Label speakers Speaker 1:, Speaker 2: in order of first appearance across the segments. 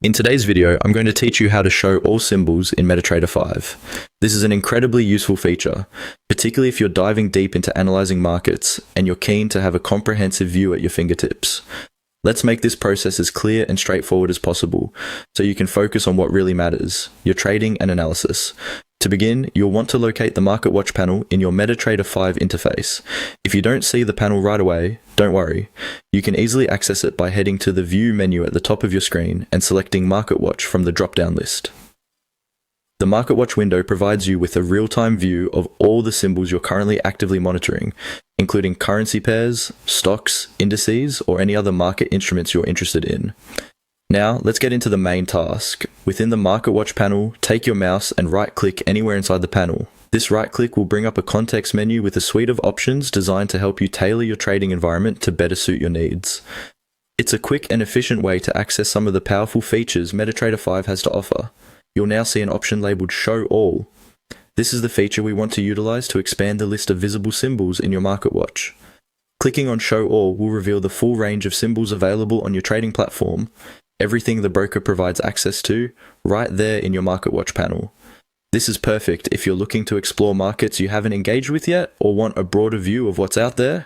Speaker 1: In today's video, I'm going to teach you how to show all symbols in MetaTrader 5. This is an incredibly useful feature, particularly if you're diving deep into analyzing markets and you're keen to have a comprehensive view at your fingertips. Let's make this process as clear and straightforward as possible, so you can focus on what really matters, your trading and analysis. To begin, you'll want to locate the Market Watch panel in your MetaTrader 5 interface. If you don't see the panel right away, don't worry. You can easily access it by heading to the View menu at the top of your screen and selecting Market Watch from the drop-down list. The Market Watch window provides you with a real-time view of all the symbols you're currently actively monitoring, including currency pairs, stocks, indices, or any other market instruments you're interested in. Now, let's get into the main task. Within the Market Watch panel, take your mouse and right-click anywhere inside the panel. This right-click will bring up a context menu with a suite of options designed to help you tailor your trading environment to better suit your needs. It's a quick and efficient way to access some of the powerful features MetaTrader 5 has to offer. You'll now see an option labeled Show All. This is the feature we want to utilize to expand the list of visible symbols in your Market Watch. Clicking on Show All will reveal the full range of symbols available on your trading platform, everything the broker provides access to, right there in your Market Watch panel. This is perfect if you're looking to explore markets you haven't engaged with yet or want a broader view of what's out there.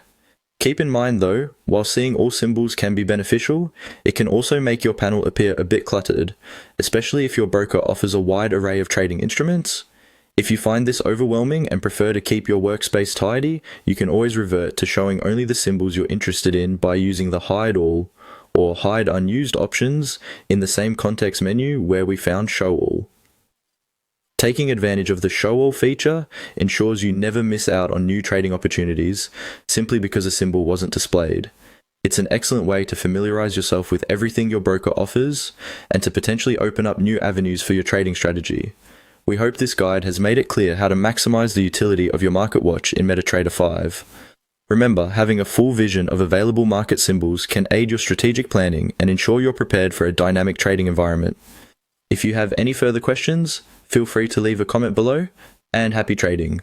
Speaker 1: Keep in mind though, while seeing all symbols can be beneficial, it can also make your panel appear a bit cluttered, especially if your broker offers a wide array of trading instruments. If you find this overwhelming and prefer to keep your workspace tidy, you can always revert to showing only the symbols you're interested in by using the Hide All or Hide Unused options in the same context menu where we found Show All. Taking advantage of the Show All feature ensures you never miss out on new trading opportunities simply because a symbol wasn't displayed. It's an excellent way to familiarize yourself with everything your broker offers and to potentially open up new avenues for your trading strategy. We hope this guide has made it clear how to maximize the utility of your Market Watch in MetaTrader 5. Remember, having a full vision of available market symbols can aid your strategic planning and ensure you're prepared for a dynamic trading environment. If you have any further questions, feel free to leave a comment below, and happy trading.